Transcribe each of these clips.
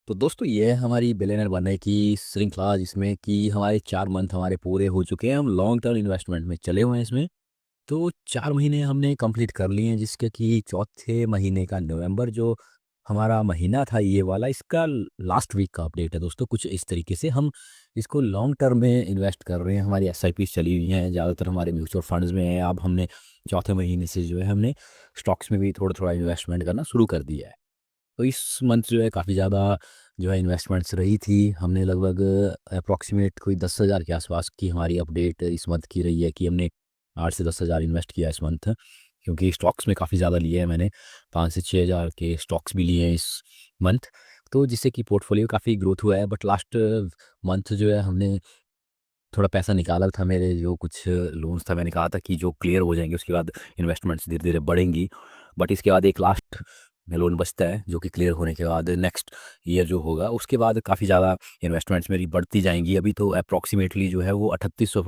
तो दोस्तों ये है हमारी बिलियनर बनने की श्रृंखला जिसमें कि हमारे 4 मंथ हमारे पूरे हो चुके हैं। हम लॉन्ग टर्म इन्वेस्टमेंट में चले हुए हैं इसमें। तो 4 महीने हमने कंप्लीट कर लिए हैं जिसके कि चौथे महीने का नवंबर जो हमारा महीना था ये वाला इसका लास्ट वीक का अपडेट है दोस्तों। कुछ इस तरीके से हम इसको लॉन्ग टर्म में इन्वेस्ट कर रहे हैं। हमारी एसआईपी चली हुई हैं, ज़्यादातर हमारे म्यूचुअल फंड्स में है। अब हमने चौथे महीने से जो है हमने स्टॉक्स में भी थोड़ा-थोड़ा इन्वेस्टमेंट करना शुरू कर दिया है। तो इस मंथ जो है काफ़ी ज़्यादा जो है इन्वेस्टमेंट्स रही थी। हमने लगभग अप्रॉक्सीमेट कोई 10,000 के आसपास की हमारी अपडेट इस मंथ की रही है कि हमने 8 से 10,000 इन्वेस्ट किया इस मंथ। क्योंकि स्टॉक्स में काफ़ी ज़्यादा लिए हैं मैंने, 5 से 6,000 के स्टॉक्स भी लिए हैं इस मंथ। तो जिससे कि पोर्टफोलियो काफ़ी ग्रोथ हुआ है। बट लास्ट मंथ जो है हमने थोड़ा पैसा निकाला था, मेरे जो कुछ लोन्स था मैंने कहा था कि जो क्लियर हो जाएँगे उसके बाद इन्वेस्टमेंट्स धीरे-धीरे बढ़ेंगी। बट इसके बाद एक लास्ट में लोन बचता है जो कि क्लियर होने के बाद नेक्स्ट ईयर जो होगा उसके बाद काफ़ी ज़्यादा इन्वेस्टमेंट्स मेरी बढ़ती जाएँगी। अभी तो अप्रॉक्सिमेटली जो है वो 3800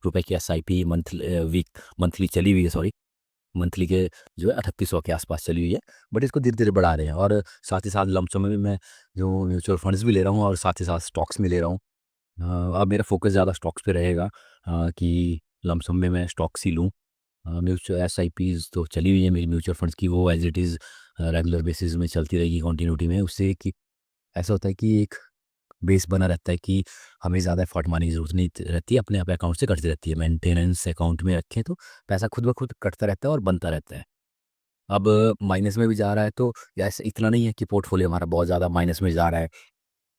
रुपए की एसआईपी मंथली चली हुई है, सॉरी मंथली के जो है 3800 के आसपास चली हुई है। बट इसको धीरे-धीरे बढ़ा रहे हैं और साथ ही साथ लमसम में भी मैं जो म्यूचुअल फंड्स भी ले रहा हूँ और साथ ही साथ स्टॉक्स भी ले रहा हूँ। अब मेरा फ़ोकस ज़्यादा स्टॉक्स पे रहेगा कि लमसम में मैं स्टॉक्स ही लूँ। म्यूचुअल एसआईपीज़ तो चली हुई है मेरी म्यूचुअल फंड्स की, वो as it is regular basis में चलती रहेगी कंटिन्यूटी में। उससे कि ऐसा होता है कि एक बेस बना रहता है कि हमें ज़्यादा एफर्ट मारने की ज़रूरत नहीं रहती है, अपने आप अकाउंट से कटती रहती है। मेंटेनेंस अकाउंट में रखें तो पैसा खुद ब खुद कटता रहता है और बनता रहता है। अब माइनस में भी जा रहा है तो ऐसे इतना नहीं है कि पोर्टफोलियो हमारा बहुत ज़्यादा माइनस में जा रहा है।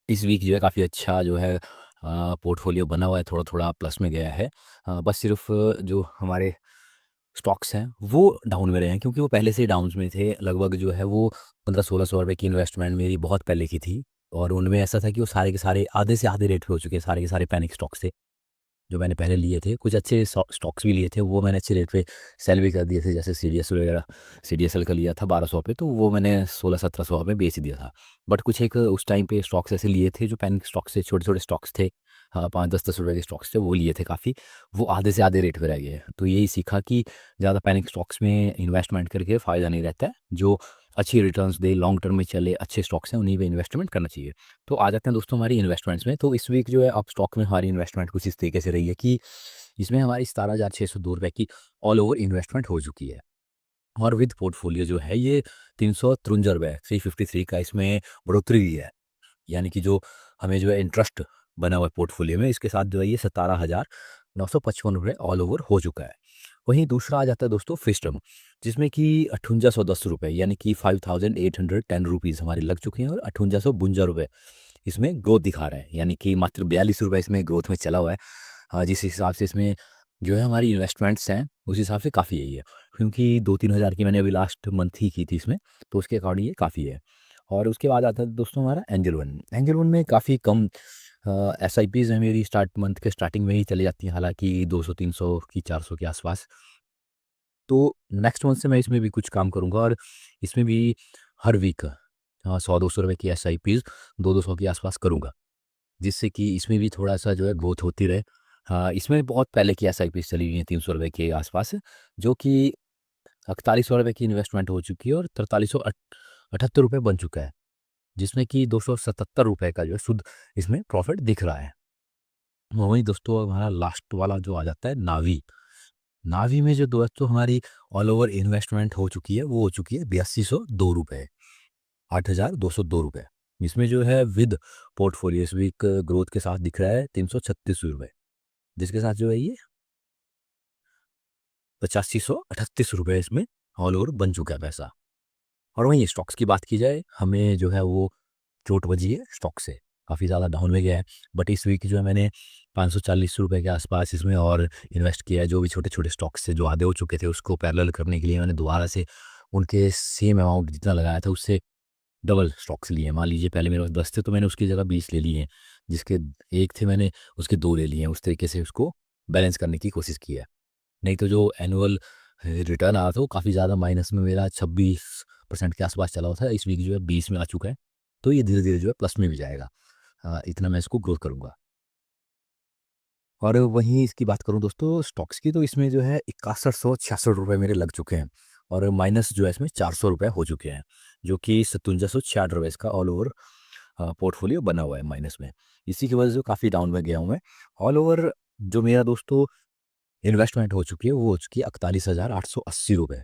इस वीक जो है काफ़ी अच्छा जो है पोर्टफोलियो बना हुआ है, थोड़ा-थोड़ा प्लस में गया है। बस सिर्फ़ जो हमारे स्टॉक्स हैं वो डाउन में रहे हैं क्योंकि वो पहले से ही डाउन्स में थे। लगभग जो है वो 1500-1600 रुपए की इन्वेस्टमेंट मेरी बहुत पहले की थी और उनमें ऐसा था कि वो सारे के सारे आधे से आधे रेट पे हो चुके हैं। सारे के सारे पैनिक स्टॉक्स थे। जो मैंने पहले लिए थे, कुछ अच्छे स्टॉक्स भी लिए थे, वो मैंने अच्छे रेट पे सेल भी कर दिए थे, जैसे सीडीएस वगैरह। सीडीएसएल का लिया था 1200 पे, तो वो मैंने 1600-1700 में बेच दिया था। बट कुछ एक उस टाइम पे स्टॉक्स ऐसे लिए थे, जो पैनिक स्टॉक्स थे, छोटे-छोटे स्टॉक्स थे। हाँ, 5-10-10 रुपए के स्टॉक्स थे, वो लिए थे काफ़ी। वो आधे से आधे रेट पे रह गए। तो यही सीखा कि ज़्यादा पैनिक स्टॉक्स में इन्वेस्टमेंट करके फ़ायदा नहीं रहता है। जो अच्छी रिटर्न्स दे, लॉन्ग टर्म में चले, अच्छे स्टॉक्स हैं, उन्हीं पे इन्वेस्टमेंट करना चाहिए। तो आ जाते हैं दोस्तों हमारी इन्वेस्टमेंट्स में। तो इस वीक जो है अब स्टॉक में हमारी इन्वेस्टमेंट कुछ इस तरीके से रही है कि इसमें हमारी 17,602 रुपए की ऑल ओवर इन्वेस्टमेंट हो चुकी है और विद पोर्टफोलियो जो है ये 353 रुपए 353 का इसमें बढ़ोतरी हुई है। यानी कि जो हमें जो है इंटरेस्ट बना हुआ है पोर्टफोलियो में, इसके साथ जो है ये 17,955 रुपए ऑल ओवर हो चुका है। वहीं दूसरा आ जाता है दोस्तों फ्रीस्टम, जिसमें कि 5810 रुपए यानी कि 5,810 रुपीज़ हमारे लग चुके हैं और 5852 रुपए इसमें ग्रोथ दिखा रहा है। यानी कि मात्र 42 रुपए इसमें ग्रोथ में चला हुआ है। जिस हिसाब से इसमें जो है हमारी इन्वेस्टमेंट्स हैं, उस हिसाब से काफ़ी है ये। क्योंकि 2-3 हज़ार की मैंने अभी लास्ट मंथ ही की थी इसमें, तो उसके अकॉर्डिंग ये काफ़ी है। और उसके बाद आता है दोस्तों हमारा एंजल वन। एंजल वन में काफ़ी कम एसआईपीज़ हैं मेरी, मंथ के स्टार्टिंग में ही चली जाती हैं, हालाँकि 200-300 की 400 के आसपास। तो नेक्स्ट मंथ से मैं इसमें भी कुछ काम करूँगा और इसमें भी हर वीक 100-200 रुपए की एसआईपीज़ 2-200 के आसपास करूँगा। जिससे कि इसमें भी थोड़ा-सा जो है ग्रोथ होती रहे। हाँ, इसमें बहुत पहले की एसआईपीज़ चली हुई हैं 300 रुपए के आसपास, जो कि 4100 रुपए की इन्वेस्टमेंट हो चुकी है और 4378 रुपए बन चुका है, जिसमें कि 277 रुपए का जो है शुद्ध इसमें प्रॉफ़िट दिख रहा है। वहीं दोस्तों हमारा लास्ट वाला जो आ जाता है नावी। नावी में जो दोस्तों हमारी ऑल ओवर इन्वेस्टमेंट हो चुकी है, वो हो चुकी है ₹8202 रुपए, 8,202 रुपए। इसमें जो है विद पोर्टफोलियो इस वीक ग्रोथ के साथ दिख रहा है ₹336, जिसके साथ जो है ये 8538 रुपए इसमें ऑल ओवर बन चुका है पैसा। और वहीं स्टॉक्स की बात की जाए, हमें जो है वो चोट बजी है स्टॉक से, काफ़ी ज़्यादा डाउन में गया है। बट इस वीक जो है मैंने ₹540 के आसपास इसमें और इन्वेस्ट किया है। जो भी छोटे-छोटे स्टॉक्स थे जो आधे हो चुके थे, उसको पैरेलल करने के लिए मैंने दोबारा से उनके सेम अमाउंट जितना लगाया था उससे डबल स्टॉक्स लिए हैं। मान लीजिए पहले मेरे पास 10 थे तो मैंने उसकी जगह 20 ले लिए हैं, जिसके 1 थे मैंने उसके 2 ले लिए हैं। उस तरीके से उसको बैलेंस करने की कोशिश की है। नहीं तो जो एनुअल रिटर्न आया था वो काफ़ी ज़्यादा माइनस में मेरा 26% के आसपास चला हुआ था। इस वीक जो है 20 में आ चुका है। तो ये धीरे-धीरे जो है प्लस में भी जाएगा। इतना मैं इसको ग्रोथ करूँगा। और वहीं इसकी बात करूँ दोस्तों स्टॉक्स की, तो इसमें जो है 6166 रुपए मेरे लग चुके हैं और माइनस जो है इसमें 400 रुपए हो चुके हैं, जो कि 5766 रुपए इसका ऑल ओवर पोर्टफोलियो बना हुआ है माइनस में। इसी की वजह से काफ़ी डाउन में गया हूँ मैं। ऑल ओवर जो मेरा दोस्तों इन्वेस्टमेंट हो चुकी है वो हो चुकी है 41,880 रुपये,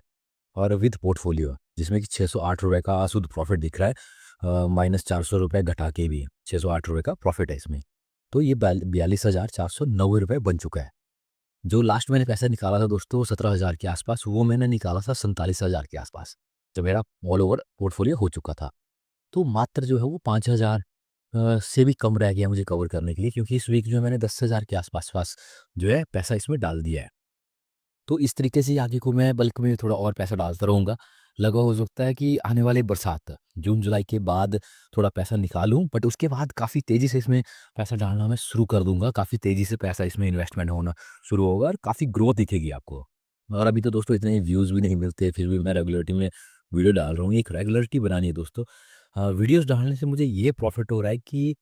और विद पोर्टफोलियो, जिसमें कि 608 रुपये का शुद्ध प्रॉफिट दिख रहा है, माइनस 400 रुपये घटा के भी 608 रुपये का प्रॉफिट है इसमें। तो ये 42,490 रुपये बन चुका है। जो लास्ट मैंने पैसा निकाला था दोस्तों 17,000 के आसपास, वो मैंने निकाला था 47,000 के आसपास, जब मेरा ऑल ओवर पोर्टफोलियो हो चुका था। तो मात्र जो है वो 5,000 से भी कम रह गया मुझे कवर करने के लिए, क्योंकि इस वीक जो है मैंने 10,000 के आसपास पास जो है पैसा इसमें डाल दिया है। तो इस तरीके से आगे को मैं बल्क में थोड़ा और पैसा डालता रहूँगा। लगा हो सकता है कि आने वाले बरसात जून जुलाई के बाद थोड़ा पैसा निकालूँ, बट उसके बाद काफ़ी तेज़ी से इसमें पैसा डालना मैं शुरू कर दूँगा। काफ़ी तेज़ी से पैसा इसमें इन्वेस्टमेंट होना शुरू होगा और काफ़ी ग्रोथ दिखेगी आपको। और अभी तो दोस्तों इतने व्यूज़ भी नहीं मिलते, फिर भी मैं रेगुलरिटी में वीडियो डाल रहा हूँ। एक रेगुलरिटी बनानी है दोस्तों। वीडियोज़ डालने से मुझे ये प्रॉफ़िट हो रहा है कि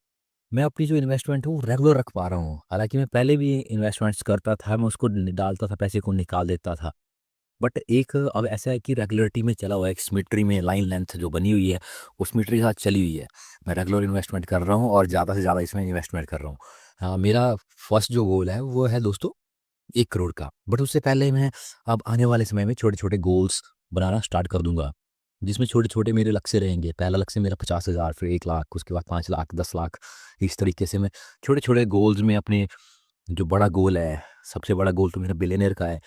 मैं अपनी जो इन्वेस्टमेंट है वो रेगुलर रख पा रहा हूँ। हालाँकि मैं पहले भी इन्वेस्टमेंट्स करता था, मैं उसको डालता था, पैसे को निकाल देता था। बट एक अब ऐसा है कि रेगुलरिटी में चला हुआ है, एक सिमेट्री में लाइन लेंथ जो बनी हुई है, वो सिमेट्री के साथ चली हुई है। मैं रेगुलर इन्वेस्टमेंट कर रहा हूँ और ज़्यादा से ज़्यादा इसमें इन्वेस्टमेंट कर रहा हूँ। हाँ, मेरा फर्स्ट जो गोल है वो है दोस्तों 1 करोड़ का। बट उससे पहले मैं अब आने वाले समय में छोटे-छोटे गोल्स बनाना स्टार्ट कर दूँगा, जिसमें छोटे-छोटे मेरे लक्ष्य रहेंगे। पहला लक्ष्य मेरा 50,000, फिर 1 लाख, उसके बाद 5 लाख, 10 लाख। इस तरीके से मैं छोटे-छोटे गोल्स में अपने जो बड़ा गोल है, सबसे बड़ा गोल तो मेरा बिलियनेयर का है,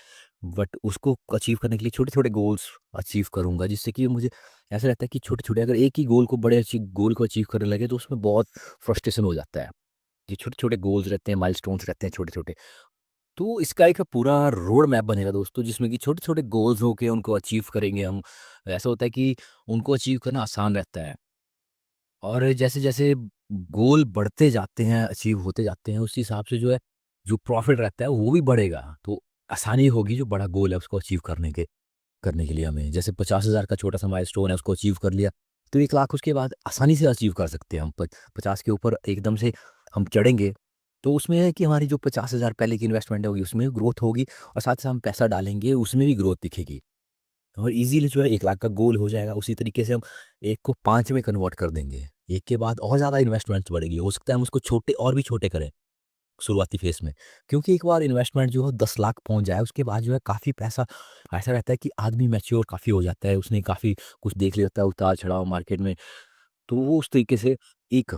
बट उसको अचीव करने के लिए छोटे-छोटे गोल्स अचीव करूँगा, जिससे कि मुझे ऐसा रहता है कि छोटे-छोटे अगर एक ही गोल को बड़े गोल को अचीव करने लगे तो उसमें बहुत फ्रस्ट्रेशन हो जाता है। ये छोटे-छोटे गोल्स रहते हैं, माइलस्टोन्स रहते हैं छोटे-छोटे। तो इसका एक पूरा रोड मैप बनेगा दोस्तों, जिसमें कि छोटे-छोटे गोल्स होके उनको अचीव करेंगे हम। ऐसा होता है कि उनको अचीव करना आसान रहता है। और जैसे-जैसे गोल बढ़ते जाते हैं, अचीव होते जाते हैं, उस हिसाब से जो है, जो प्रॉफ़िट रहता है वो भी बढ़ेगा। तो आसानी होगी जो बड़ा गोल है उसको अचीव करने के लिए हमें। जैसे 50,000 का छोटा-सा माइलस्टोन है उसको अचीव कर लिया, तो 1 लाख उसके बाद आसानी से अचीव कर सकते हैं हम। 50 के ऊपर एकदम से हम चढ़ेंगे, तो उसमें है कि हमारी जो 50,000 पहले की इन्वेस्टमेंट होगी उसमें भी ग्रोथ होगी, और साथ ही साथ हम पैसा डालेंगे उसमें भी ग्रोथ दिखेगी। और ईज़िली जो है 1 लाख का गोल हो जाएगा। उसी तरीके से हम 1 को 5 में कन्वर्ट कर देंगे। 1 के बाद और ज़्यादा इन्वेस्टमेंट्स बढ़ेगी। हो सकता है हम उसको छोटे और भी छोटे करें शुरुआती फ़ेज़ में। क्योंकि एक बार इन्वेस्टमेंट जो है 10 लाख पहुँच जाए उसके बाद जो है काफ़ी पैसा, ऐसा रहता है कि आदमी मैच्योर काफ़ी हो जाता है। उसने काफ़ी कुछ देख लिया होता है उतार-चढ़ाव मार्केट में। तो वो उस तरीके से एक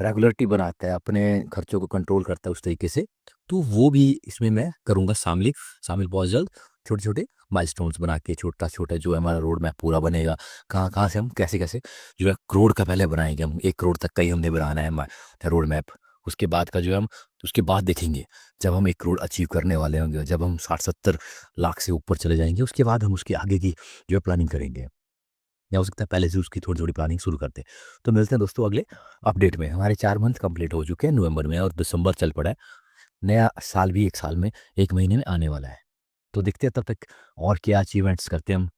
रेगुलरिटी बनाता है, अपने खर्चों को कंट्रोल करता है उस तरीके से। तो वो भी इसमें मैं करूँगा शामिल बहुत जल्द। छोटे-छोटे माइलस्टोन्स बना के छोटा-छोटा जो है हमारा रोड मैप पूरा बनेगा। कहाँ-कहाँ से हम कैसे-कैसे जो है करोड़ का पहले बनाएँगे हम, 1 करोड़ तक का ही हमने बनाना है रोड मैप। उसके बाद का जो है हम उसके बाद देखेंगे, जब हम 1 करोड़ अचीव करने वाले होंगे, जब हम 60-70 लाख से ऊपर चले जाएँगे, उसके बाद हम उसके आगे की जो है प्लानिंग करेंगे। या हो सकता है पहले से उसकी थोड़ी-थोड़ी प्लानिंग शुरू कर दें। तो मिलते हैं दोस्तों अगले अपडेट में। हमारे 4 मंथ कंप्लीट हो चुके हैं नवंबर में, और दिसंबर चल पड़ा है। नया साल भी 1 साल में 1 महीने में आने वाला है। तो देखते हैं तब तक और क्या अचीवमेंट्स करते हैं हम।